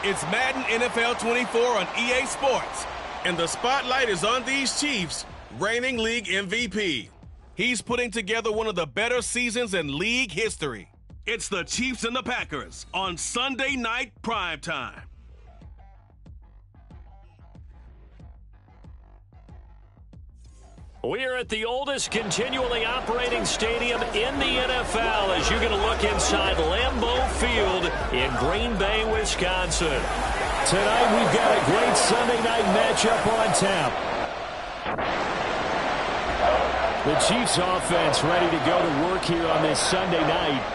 It's Madden NFL 24 on EA Sports, and the spotlight is on these Chiefs, reigning league MVP. He's putting together one of the better seasons in league history. It's the Chiefs and the Packers on Sunday Night Primetime. We're at the oldest continually operating stadium in the NFL as you're going to look inside Lambeau Field in Green Bay, Wisconsin. Tonight we've got a great Sunday night matchup on tap. The Chiefs offense ready to go to work here on this Sunday night.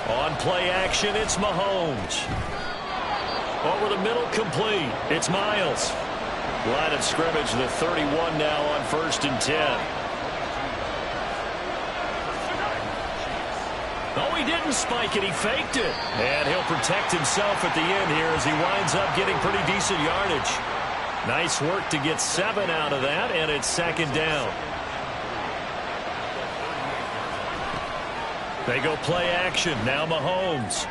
On play action, it's Mahomes. Over the middle, complete. It's Miles. Line of scrimmage, the 31 now on 1st and 10. Oh, he didn't spike it. He faked it. And he'll protect himself at the end here as he winds up getting pretty decent yardage. Nice work to get 7 out of that, and it's 2nd down. They go play action. Now Mahomes.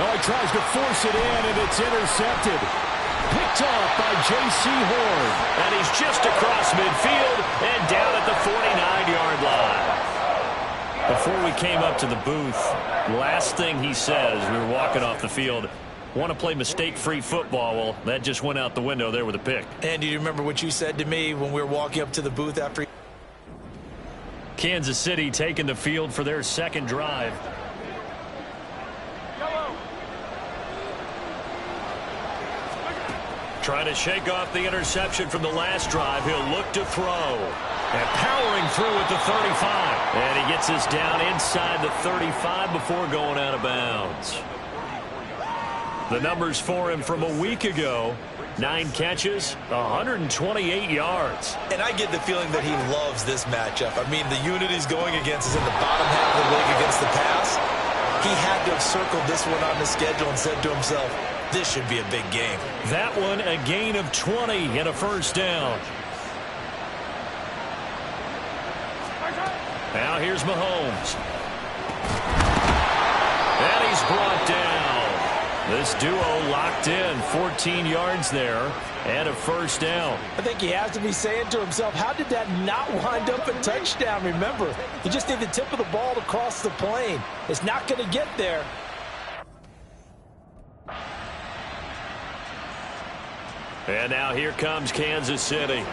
Oh, he tries to force it in, and it's intercepted. Picked off by J.C. Horn. And he's just across midfield and down at the 49-yard line. Before we came up to the booth, last thing he says, we were walking off the field, want to play mistake-free football. Well, that just went out the window there with a pick. And do you remember what you said to me when we were walking up to the booth after? Kansas City taking the field for their second drive. Trying to shake off the interception from the last drive. He'll look to throw. And powering through at the 35. And he gets us down inside the 35 before going out of bounds. The numbers for him from a week ago. 9 catches, 128 yards. And I get the feeling that he loves this matchup. I mean, the unit he's going against is in the bottom half of the league against the pass. He had to have circled this one on the schedule and said to himself, this should be a big game. That one, a gain of 20 and a 1st down. Now here's Mahomes. And he's brought down. This duo locked in, 14 yards there, and a 1st down. I think he has to be saying to himself, how did that not wind up a touchdown? Remember, you just need the tip of the ball to cross the plane. It's not going to get there. And now here comes Kansas City.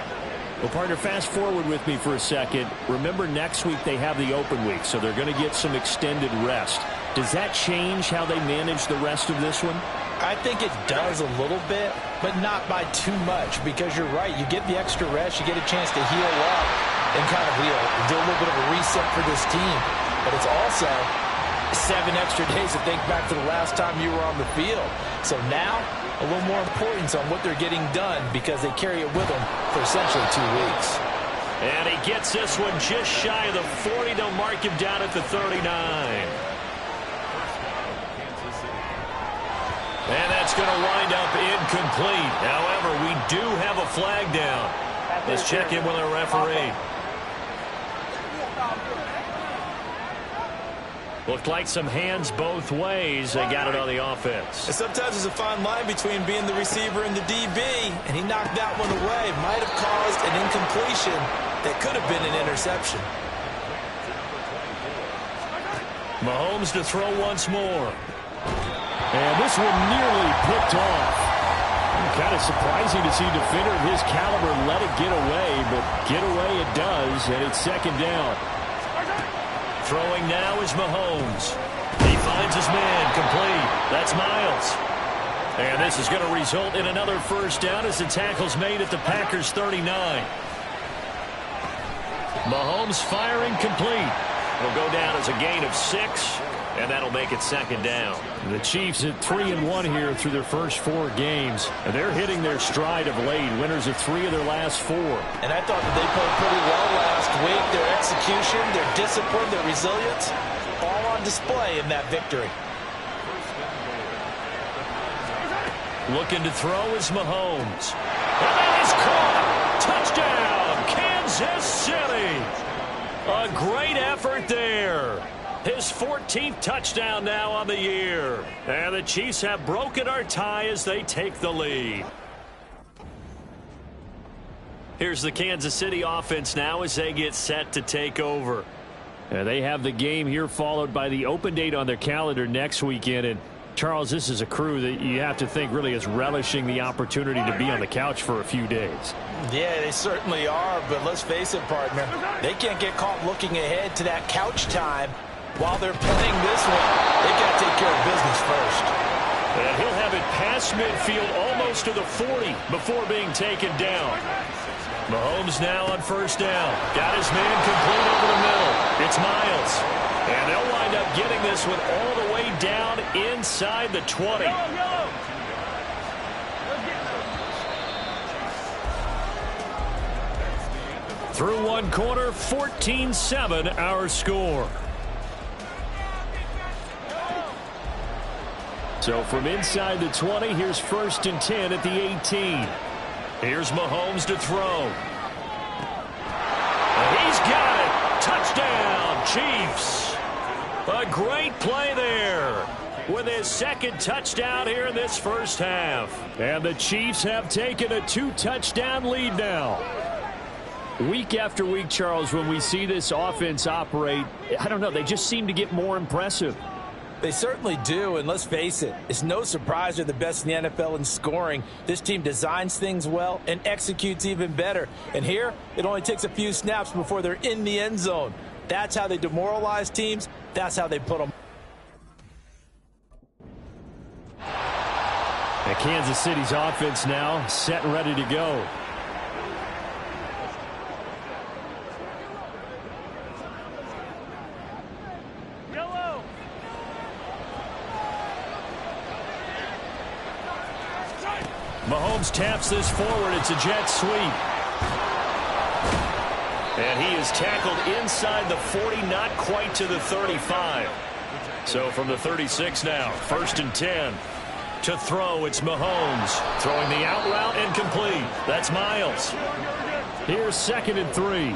Well, partner, fast forward with me for a second. Remember, next week they have the open week, so they're going to get some extended rest. Does that change how they manage the rest of this one? I think it does a little bit, but not by too much, because you're right. You get the extra rest. You get a chance to heal up and kind of do a little bit of a reset for this team. But it's also 7 extra days to think back to the last time you were on the field. So now, a little more importance on what they're getting done because they carry it with them for essentially 2 weeks. And he gets this one just shy of the 40. They'll mark him down at the 39. And that's going to wind up incomplete. However, we do have a flag down. Let's check in with our referee. Looked like some hands both ways. They got it on the offense. And sometimes there's a fine line between being the receiver and the DB, and he knocked that one away. Might have caused an incompletion that could have been an interception. Mahomes to throw once more. And this one nearly picked off. Kind of surprising to see a defender of his caliber let it get away, but get away it does, and it's 2nd down. Throwing now is Mahomes. He finds his man, complete. That's Miles. And this is going to result in another 1st down as the tackle's made at the Packers' 39. Mahomes firing complete. Will go down as a gain of 6. And that'll make it 2nd down. The Chiefs at 3-1 here through their first 4 games. And they're hitting their stride of late. Winners of 3 of their last 4. And I thought that they played pretty well last week. Their execution, their discipline, their resilience, all on display in that victory. Looking to throw is Mahomes. And that is caught. Touchdown, Kansas City. A great effort there. His 14th touchdown now on the year. And the Chiefs have broken our tie as they take the lead. Here's the Kansas City offense now as they get set to take over. They have the game here followed by the open date on their calendar next weekend. And Charles, this is a crew that you have to think really is relishing the opportunity to be on the couch for a few days. Yeah, they certainly are, but let's face it, partner. They can't get caught looking ahead to that couch time while they're playing this one. They've got to take care of business first. And he'll have it past midfield almost to the 40 before being taken down. Mahomes now on first down. Got his man complete over the middle. It's Miles. And they'll wind up getting this one all the way down inside the 20. Through one quarter, 14-7 our score. So from inside the 20, here's 1st and 10 at the 18. Here's Mahomes to throw. And he's got it. Touchdown, Chiefs. A great play there with his 2nd touchdown here in this first half. And the Chiefs have taken a 2-touchdown lead now. Week after week, Charles, when we see this offense operate, I don't know, they just seem to get more impressive. They certainly do, and let's face it, it's no surprise they're the best in the NFL in scoring. This team designs things well and executes even better. And here, it only takes a few snaps before they're in the end zone. That's how they demoralize teams. That's how they put them. And Kansas City's offense now set and ready to go. Mahomes taps this forward. It's a jet sweep. And he is tackled inside the 40, not quite to the 35. So from the 36 now, 1st and 10. To throw, it's Mahomes. Throwing the out route and complete. That's Miles. Here's 2nd and 3.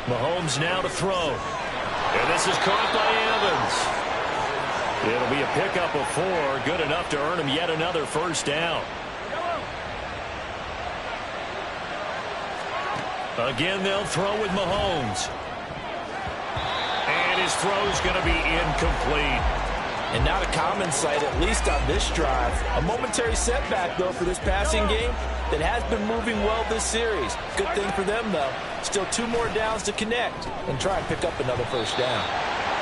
Mahomes now to throw. And this is caught by Evans. It'll be a pickup of 4, good enough to earn him yet another first down. Again, they'll throw with Mahomes. And his throw's going to be incomplete. And not a common sight, at least on this drive. A momentary setback, though, for this passing game that has been moving well this series. Good thing for them, though. Still 2 more downs to connect and try and pick up another first down.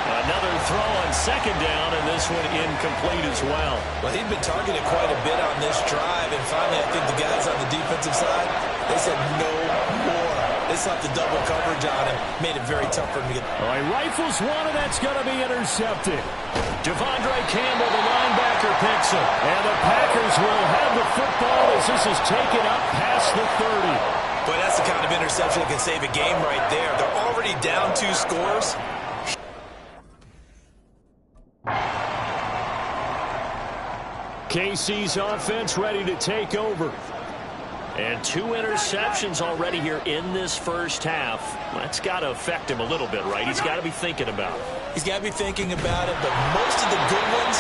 Another throw on 2nd down, and this one incomplete as well. Well, he'd been targeted quite a bit on this drive, and finally I think the guys on the defensive side, they said no more. They slapped the double coverage on him, made it very tough for him to get. All right, rifles one, and that's going to be intercepted. Devondre Campbell, the linebacker, picks it. And the Packers will have the football as this is taken up past the 30. Boy, that's the kind of interception that can save a game right there. They're already down 2 scores. KC's offense ready to take over. And 2 interceptions already here in this first half. That's got to affect him a little bit, right? He's got to be thinking about it. He's got to be thinking about it, but most of the good ones,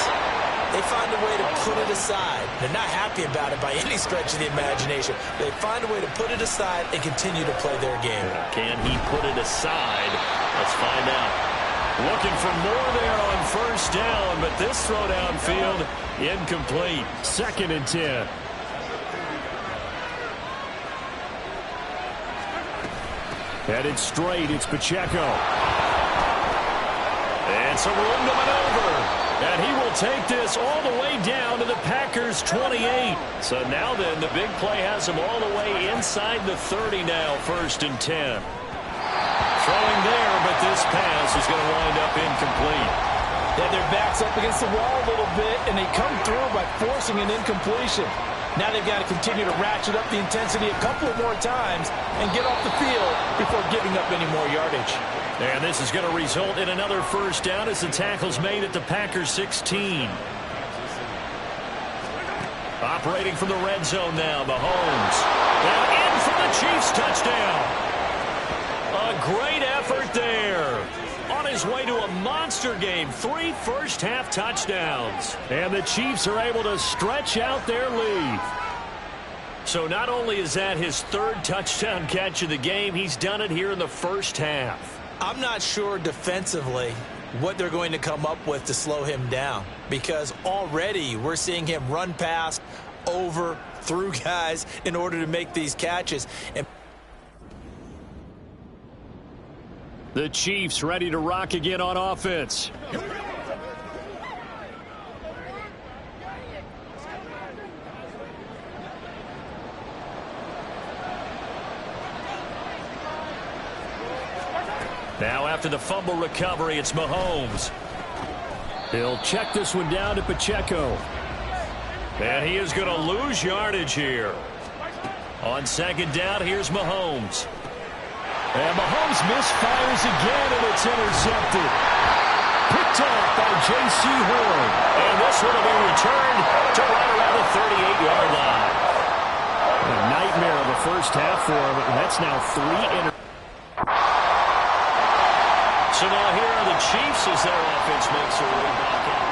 they find a way to put it aside. They're not happy about it by any stretch of the imagination. They find a way to put it aside and continue to play their game. Can he put it aside? Let's find out. Looking for more there on first down, but this throw downfield incomplete. 2nd and 10. Headed straight, it's Pacheco. And some room to maneuver. And he will take this all the way down to the Packers' 28. So now then, the big play has him all the way inside the 30 now, 1st and 10. Throwing there, but this pass is going to wind up incomplete. They have their backs up against the wall a little bit, and they come through by forcing an incompletion. Now they've got to continue to ratchet up the intensity a couple of more times and get off the field before giving up any more yardage. And this is going to result in another first down as the tackle's made at the Packers' 16. Operating from the red zone now, Mahomes. And in for the Chiefs touchdown. A great effort there. On his way to a monster game, 3 first-half touchdowns. And the Chiefs are able to stretch out their lead. So not only is that his 3rd touchdown catch of the game, he's done it here in the first half. I'm not sure defensively what they're going to come up with to slow him down, because already we're seeing him run past, over, through guys in order to make these catches. And the Chiefs ready to rock again on offense. Now after the fumble recovery, it's Mahomes. He'll check this one down to Pacheco. And he is going to lose yardage here. On 2nd down, here's Mahomes. And Mahomes misfires again, and it's intercepted. Picked off by J.C. Horn. And this one will be returned to right around the 38-yard line. A nightmare of a first half for him, and that's now 3 interceptions. So now here are the Chiefs as their offense makes their way back in.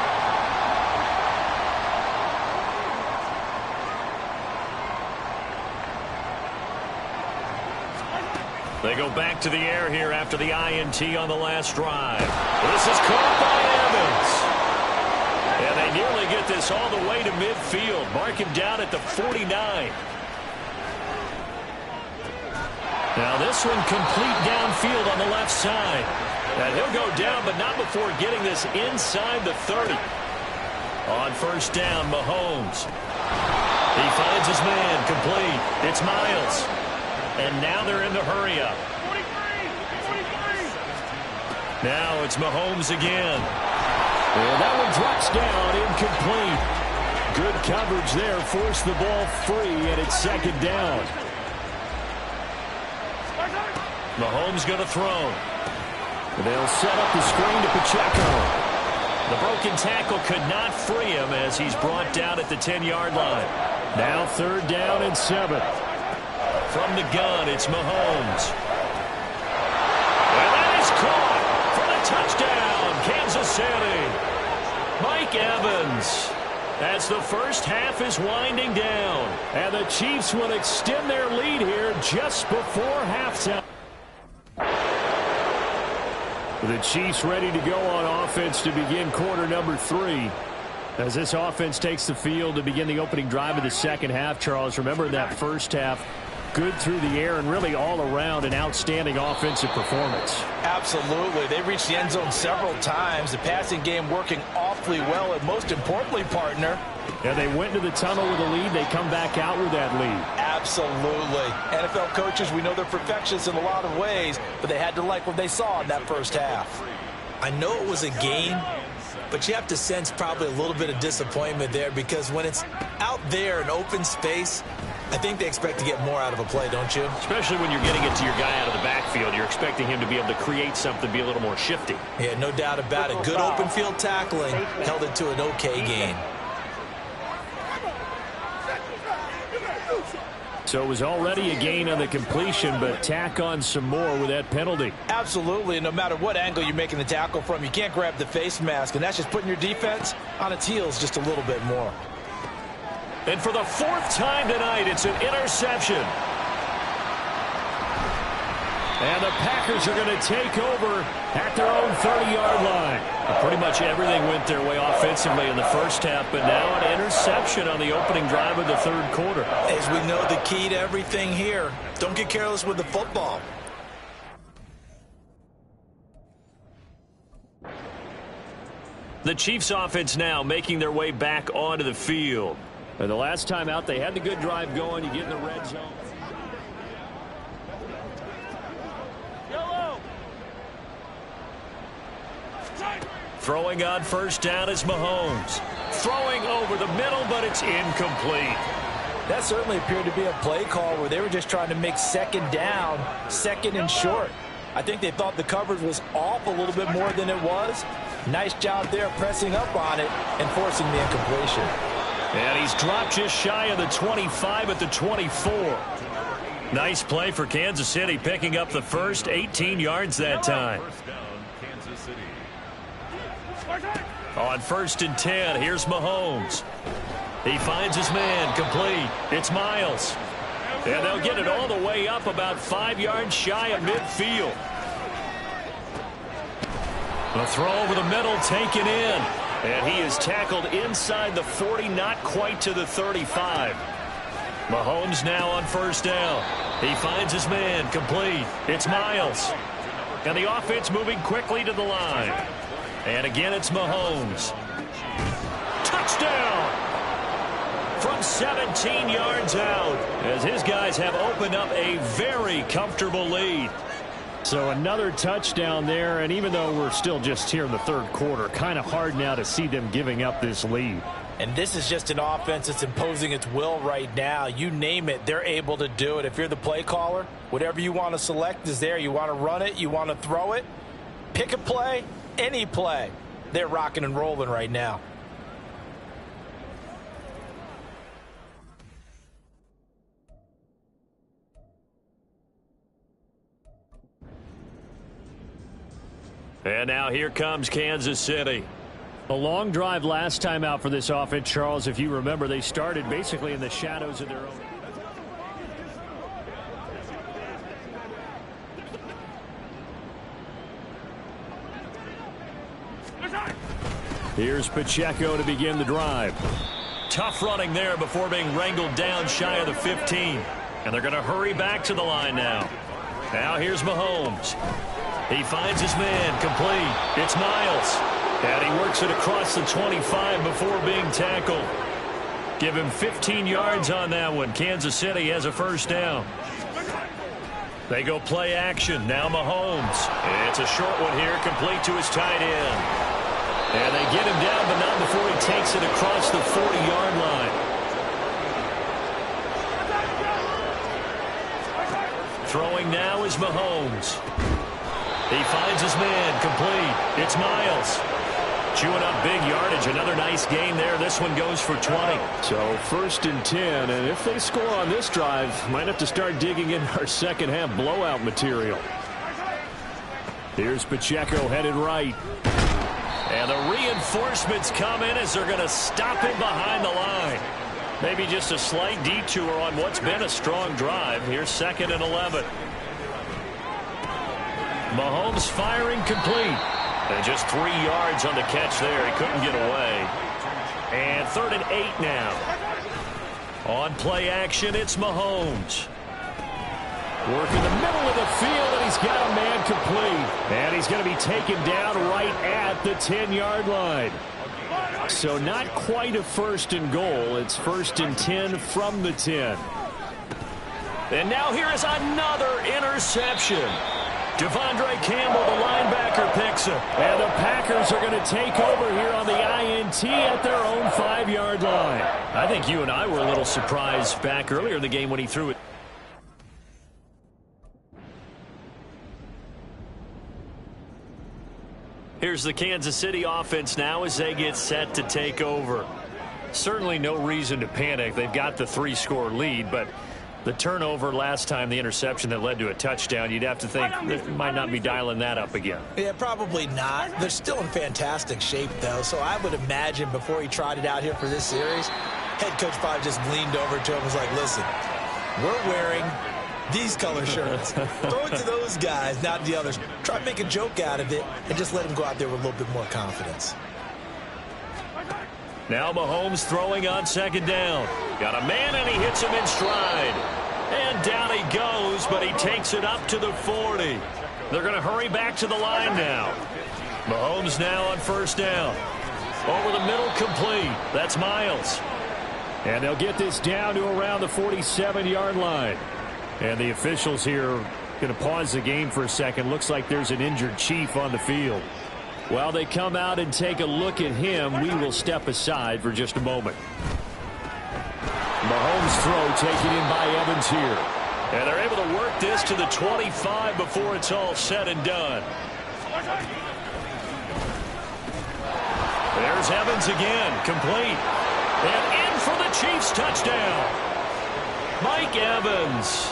They go back to the air here after the INT on the last drive. This is caught by Evans. And they nearly get this all the way to midfield. Mark him down at the 49. Now this one complete downfield on the left side. And he'll go down, but not before getting this inside the 30. On 1st down, Mahomes. He finds his man, complete. It's Miles. And now they're in the hurry-up. Now it's Mahomes again. And that one drops down, incomplete. Good coverage there, forced the ball free, and it's 2nd down. Mahomes going to throw. They'll set up the screen to Pacheco. The broken tackle could not free him as he's brought down at the 10-yard line. Now 3rd down and 7. From the gun, it's Mahomes. And that is caught for the touchdown, Kansas City. Mike Evans, as the first half is winding down. And the Chiefs will extend their lead here just before halftime. The Chiefs ready to go on offense to begin quarter number 3. As this offense takes the field to begin the opening drive of the second half, Charles, remember that first half, good through the air and really all around an outstanding offensive performance. Absolutely. They reached the end zone several times. The passing game working awfully well, and most importantly, partner. Yeah, they went to the tunnel with a lead. They come back out with that lead. Absolutely. NFL coaches, we know they're perfectionists in a lot of ways, but they had to like what they saw in that first half. I know it was a game, but you have to sense probably a little bit of disappointment there, because when it's out there in open space, I think they expect to get more out of a play, don't you? Especially when you're getting it to your guy out of the backfield. You're expecting him to be able to create something, be a little more shifty. Yeah, no doubt about it. Good open field tackling held it to an okay gain. So it was already a gain on the completion, but tack on some more with that penalty. Absolutely, and no matter what angle you're making the tackle from, you can't grab the face mask, and that's just putting your defense on its heels just a little bit more. And for the 4th time tonight, it's an interception. And the Packers are going to take over at their own 30-yard line. Pretty much everything went their way offensively in the first half, but now an interception on the opening drive of the 3rd quarter. As we know, the key to everything here, don't get careless with the football. The Chiefs offense now making their way back onto the field. And the last time out, they had the good drive going. You get in the red zone. Throwing on 1st down is Mahomes. Throwing over the middle, but it's incomplete. That certainly appeared to be a play call where they were just trying to make 2nd down, 2nd and short. I think they thought the coverage was off a little bit more than it was. Nice job there pressing up on it and forcing the incompletion. And he's dropped just shy of the 25 at the 24. Nice play for Kansas City, picking up the first 18 yards that time. On 1st and 10, here's Mahomes. He finds his man, complete. It's Miles. And they'll get it all the way up about 5 yards shy of midfield. The throw over the middle taken in. And he is tackled inside the 40, not quite to the 35. Mahomes now on 1st down. He finds his man, complete. It's Miles. And the offense moving quickly to the line. And again, it's Mahomes. Touchdown! From 17 yards out, as his guys have opened up a very comfortable lead. So another touchdown there, and even though we're still just here in the 3rd quarter, kind of hard now to see them giving up this lead. And this is just an offense that's imposing its will right now. You name it, they're able to do it. If you're the play caller, whatever you want to select is there. You want to run it, you want to throw it, pick a play, any play. They're rocking and rolling right now. And now here comes Kansas City. A long drive last time out for this offense, Charles. If you remember, they started basically in the shadows of their own. Here's Pacheco to begin the drive. Tough running there before being wrangled down shy of the 15. And they're going to hurry back to the line now. Now here's Mahomes. He finds his man, complete. It's Miles. And he works it across the 25 before being tackled. Give him 15 yards on that one. Kansas City has a 1st down. They go play action. Now Mahomes. It's a short one here, complete to his tight end. And they get him down, but not before he takes it across the 40-yard line. Throwing now is Mahomes. He finds his man, complete. It's Miles. Chewing up big yardage. Another nice gain there. This one goes for 20. So 1st and 10, and if they score on this drive, might have to start digging in our second-half blowout material. Here's Pacheco headed right. And the reinforcements come in as they're going to stop him behind the line. Maybe just a slight detour on what's been a strong drive. Here's 2nd and 11. Mahomes firing complete. And just 3 yards on the catch there. He couldn't get away. And 3rd and 8 now. On play action, it's Mahomes. Working the middle of the field, and he's got a man complete. And he's going to be taken down right at the 10-yard line. So not quite a 1st and goal. It's 1st and 10 from the 10. And now here is another interception. Devondre Campbell, the linebacker, picks it. And the Packers are going to take over here on the INT at their own 5-yard line. I think you and I were a little surprised back earlier in the game when he threw it. Here's the Kansas City offense now as they get set to take over. Certainly no reason to panic. They've got the 3-score lead, but the turnover last time, the interception that led to a touchdown, you'd have to think they might not be dialing that up again. Yeah, probably not. They're still in fantastic shape, though, so I would imagine before he tried it out here for this series, head coach probably just leaned over to him and was like, listen, we're wearing these color shirts. Throw it to those guys, not the others. Try to make a joke out of it and just let him go out there with a little bit more confidence. Now Mahomes throwing on 2nd down. Got a man, and he hits him in stride. And down he goes, but he takes it up to the 40. They're going to hurry back to the line now. Mahomes now on 1st down. Over the middle, complete. That's Miles. And they'll get this down to around the 47-yard line. And the officials here are going to pause the game for a second. Looks like there's an injured Chief on the field. While they come out and take a look at him, we will step aside for just a moment. Mahomes' throw taken in by Evans here. And they're able to work this to the 25 before it's all said and done. There's Evans again, complete. And in for the Chiefs touchdown. Mike Evans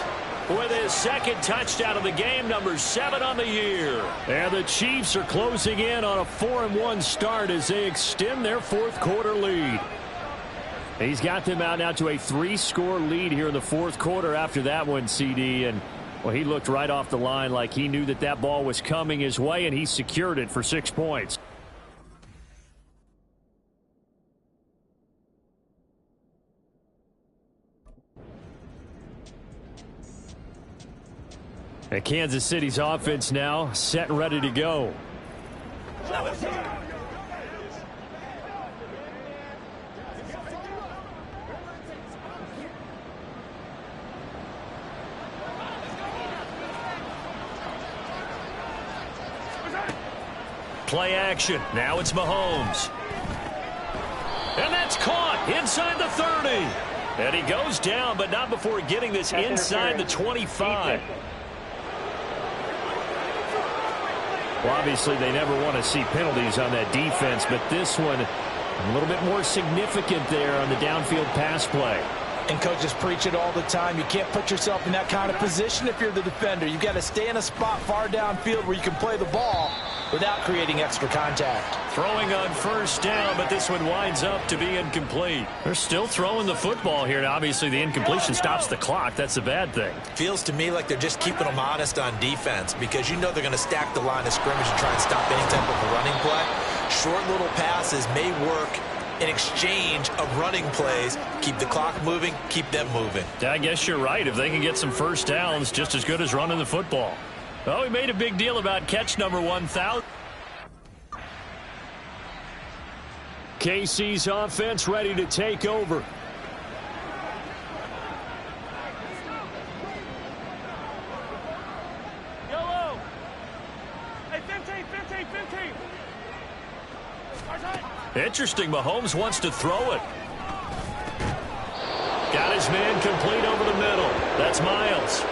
with his second touchdown of the game, number 7 on the year. And the Chiefs are closing in on a 4-1 start as they extend their fourth quarter lead. He's got them out now to a 3-score lead here in the fourth quarter after that one, CD. And, well, he looked right off the line like he knew that that ball was coming his way, and he secured it for 6 points. And Kansas City's offense now set and ready to go. Play action. Now it's Mahomes. And that's caught inside the 30. And he goes down, but not before getting this inside the 25. Well, obviously, they never want to see penalties on that defense, but this one a little bit more significant there on the downfield pass play. And coaches preach it all the time. You can't put yourself in that kind of position if you're the defender. You've got to stay in a spot far downfield where you can play the ball without creating extra contact. Throwing on first down, but this one winds up to be incomplete. They're still throwing the football here. Now, obviously, the incompletion stops the clock. That's a bad thing. Feels to me like they're just keeping them honest on defense because you know they're going to stack the line of scrimmage and try and stop any type of a running play. Short little passes may work in exchange of running plays. Keep the clock moving, keep them moving. I guess you're right. If they can get some first downs, just as good as running the football. Well, we made a big deal about catch number 1,000. KC's offense ready to take over. Yellow. Hey, 15, 15, 15. Interesting. Mahomes wants to throw it. Got his man complete over the middle. That's Miles.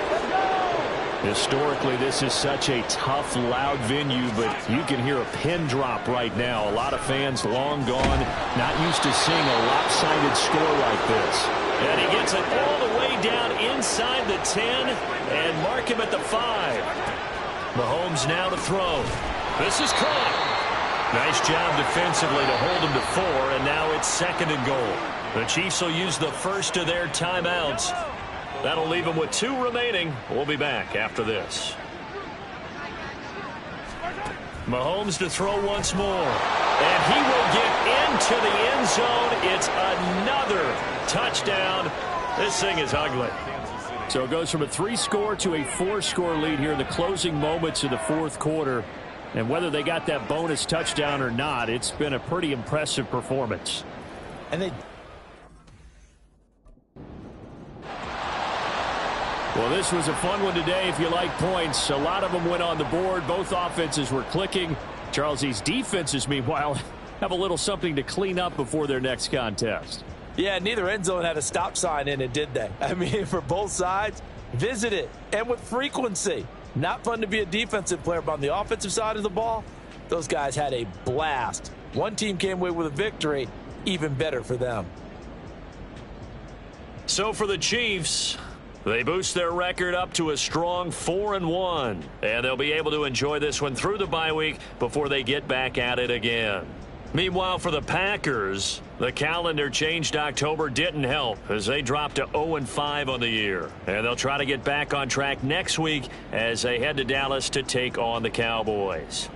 Historically, this is such a tough, loud venue, but you can hear a pin drop right now. A lot of fans long gone, not used to seeing a lopsided score like this. And he gets it all the way down inside the 10 and mark him at the 5. Mahomes now to throw. This is caught. Nice job defensively to hold him to 4, and now it's 2nd and goal. The Chiefs will use the first of their timeouts. That'll leave them with 2 remaining. We'll be back after this. Mahomes to throw once more. And he will get into the end zone. It's another touchdown. This thing is ugly. So it goes from a 3-score to a 4-score lead here in the closing moments of the fourth quarter. And whether they got that bonus touchdown or not, it's been a pretty impressive performance. And they... Well, this was a fun one today if you like points. A lot of them went on the board. Both offenses were clicking. Charles, these defenses, meanwhile, have a little something to clean up before their next contest. Yeah, neither end zone had a stop sign in it, did they? I mean, for both sides, visit it, and with frequency. Not fun to be a defensive player, but on the offensive side of the ball, those guys had a blast. One team came away with a victory, even better for them. So for the Chiefs, they boost their record up to a strong 4-1, and they'll be able to enjoy this one through the bye week before they get back at it again. Meanwhile, for the Packers, the calendar changed October didn't help as they dropped to 0-5 on the year. And they'll try to get back on track next week as they head to Dallas to take on the Cowboys.